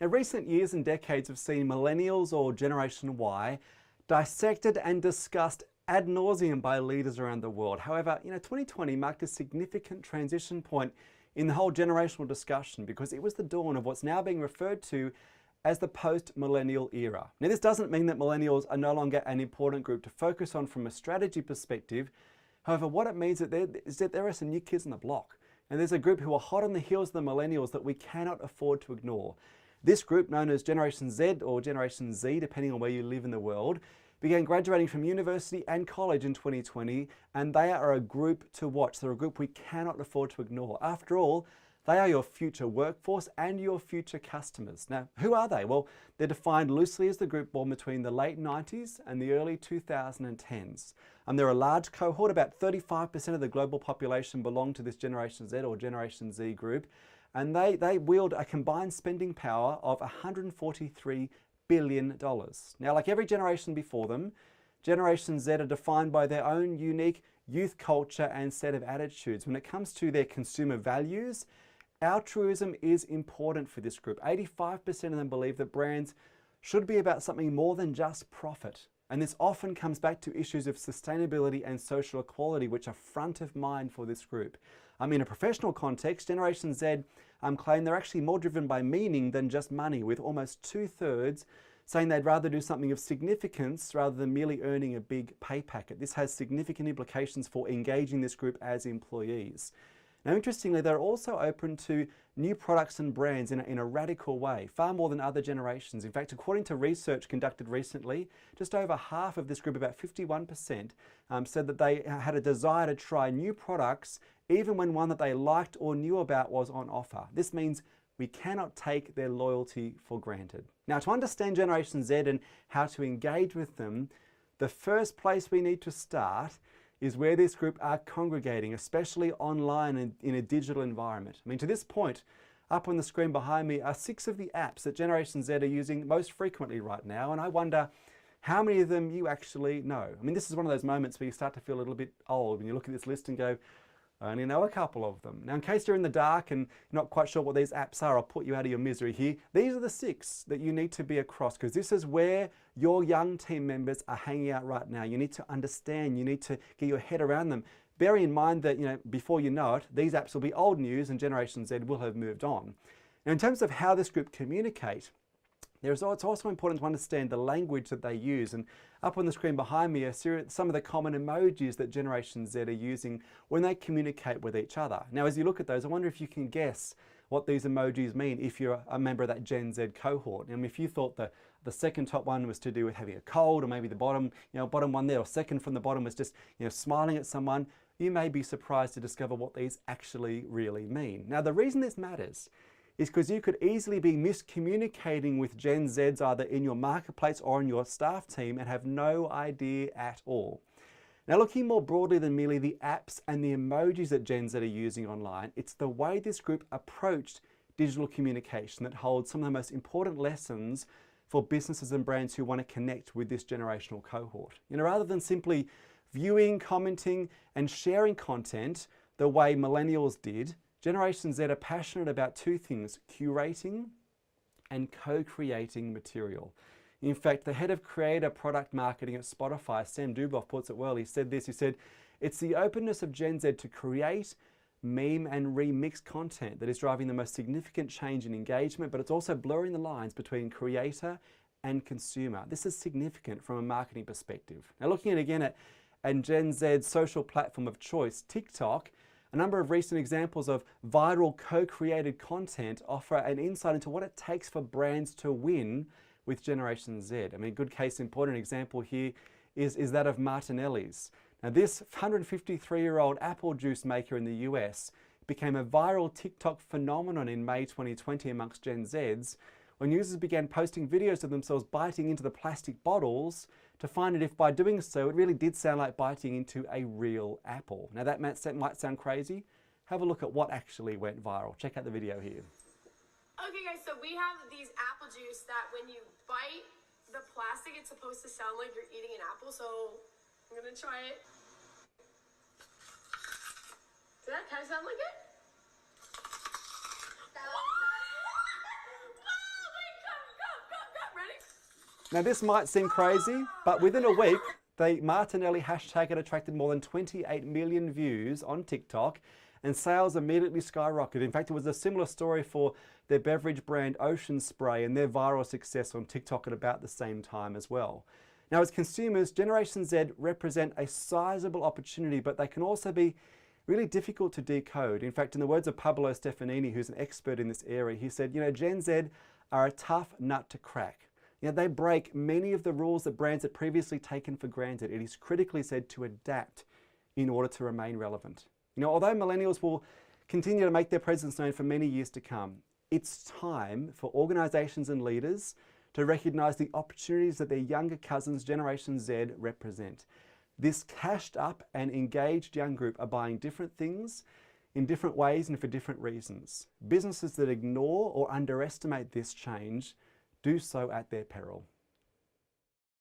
Now, recent years and decades have seen millennials or Generation Y dissected and discussed ad nauseum by leaders around the world. However, 2020 marked a significant transition point in the whole generational discussion because it was the dawn of what's now being referred to as the post-millennial era. Now, this doesn't mean that millennials are no longer an important group to focus on from a strategy perspective. However, what it means is that there are some new kids on the block. And there's a group who are hot on the heels of the millennials that we cannot afford to ignore. This group, known as Generation Z or Generation Z, depending on where you live in the world, began graduating from university and college in 2020, and they are a group to watch. They're a group we cannot afford to ignore. After all, they are your future workforce and your future customers. Now, who are they? Well, they're defined loosely as the group born between the late 90s and the early 2010s. And they're a large cohort. About 35% of the global population belong to this Generation Z or Generation Z group. And they wield a combined spending power of $143 billion. Now, like every generation before them, Generation Z are defined by their own unique youth culture and set of attitudes. When it comes to their consumer values, altruism is important for this group. 85% of them believe that brands should be about something more than just profit. And this often comes back to issues of sustainability and social equality, which are front of mind for this group. In a professional context, Generation Z claim they're actually more driven by meaning than just money, with almost 2/3 saying they'd rather do something of significance rather than merely earning a big pay packet. This has significant implications for engaging this group as employees. Now, interestingly, they're also open to new products and brands in a radical way, far more than other generations. In fact, according to research conducted recently, just over half of this group, about 51%, said that they had a desire to try new products, even when one that they liked or knew about was on offer. This means we cannot take their loyalty for granted. Now, to understand Generation Z and how to engage with them, the first place we need to start is where this group are congregating, especially online and in a digital environment. To this point, up on the screen behind me are 6 of the apps that Generation Z are using most frequently right now, and I wonder how many of them you actually know. This is one of those moments where you start to feel a little bit old when you look at this list and go, I only know a couple of them. Now, in case you're in the dark and not quite sure what these apps are, I'll put you out of your misery here. These are the 6 that you need to be across, because this is where your young team members are hanging out right now. You need to understand, you need to get your head around them. Bear in mind that, before you know it, these apps will be old news and Generation Z will have moved on. Now, in terms of how this group communicate, it's also important to understand the language that they use. And up on the screen behind me are some of the common emojis that Generation Z are using when they communicate with each other. Now, as you look at those, I wonder if you can guess what these emojis mean if you're a member of that Gen Z cohort. If you thought the second top one was to do with having a cold, or maybe the bottom one there, or second from the bottom was just smiling at someone, you may be surprised to discover what these actually really mean. Now, the reason this matters is because you could easily be miscommunicating with Gen Zs either in your marketplace or in your staff team and have no idea at all. Now, looking more broadly than merely the apps and the emojis that Gen Z are using online, it's the way this group approached digital communication that holds some of the most important lessons for businesses and brands who want to connect with this generational cohort. Rather than simply viewing, commenting, and sharing content the way millennials did, Generation Z are passionate about 2 things: curating and co-creating material. In fact, the head of creator product marketing at Spotify, Sam Duboff, puts it well. He said this, he said, "It's the openness of Gen Z to create, meme and remix content that is driving the most significant change in engagement, but it's also blurring the lines between creator and consumer." This is significant from a marketing perspective. Now, looking at Gen Z's social platform of choice, TikTok, a number of recent examples of viral co-created content offer an insight into what it takes for brands to win with Generation Z. A good case in point, an example here is that of Martinelli's. Now, this 153-year-old apple juice maker in the US became a viral TikTok phenomenon in May 2020 amongst Gen Zs, when users began posting videos of themselves biting into the plastic bottles to find out if by doing so it really did sound like biting into a real apple. Now, that might sound crazy. Have a look at what actually went viral. Check out the video here. Okay guys, so we have these apple juice that when you bite the plastic, it's supposed to sound like you're eating an apple, so I'm gonna try it. Does that kind of sound like it? Oh my Now this might seem crazy, but within a week, the Martinelli hashtag had attracted more than 28 million views on TikTok, and sales immediately skyrocketed. In fact, it was a similar story for their beverage brand Ocean Spray and their viral success on TikTok at about the same time as well. Now, as consumers, Generation Z represent a sizable opportunity, but they can also be really difficult to decode. In fact, in the words of Pablo Stefanini, who's an expert in this area, he said, Gen Z are a tough nut to crack. They break many of the rules that brands had previously taken for granted. It is critically said to adapt in order to remain relevant. Although millennials will continue to make their presence known for many years to come, it's time for organizations and leaders to recognize the opportunities that their younger cousins, Generation Z, represent. This cashed up and engaged young group are buying different things in different ways and for different reasons. Businesses that ignore or underestimate this change do so at their peril.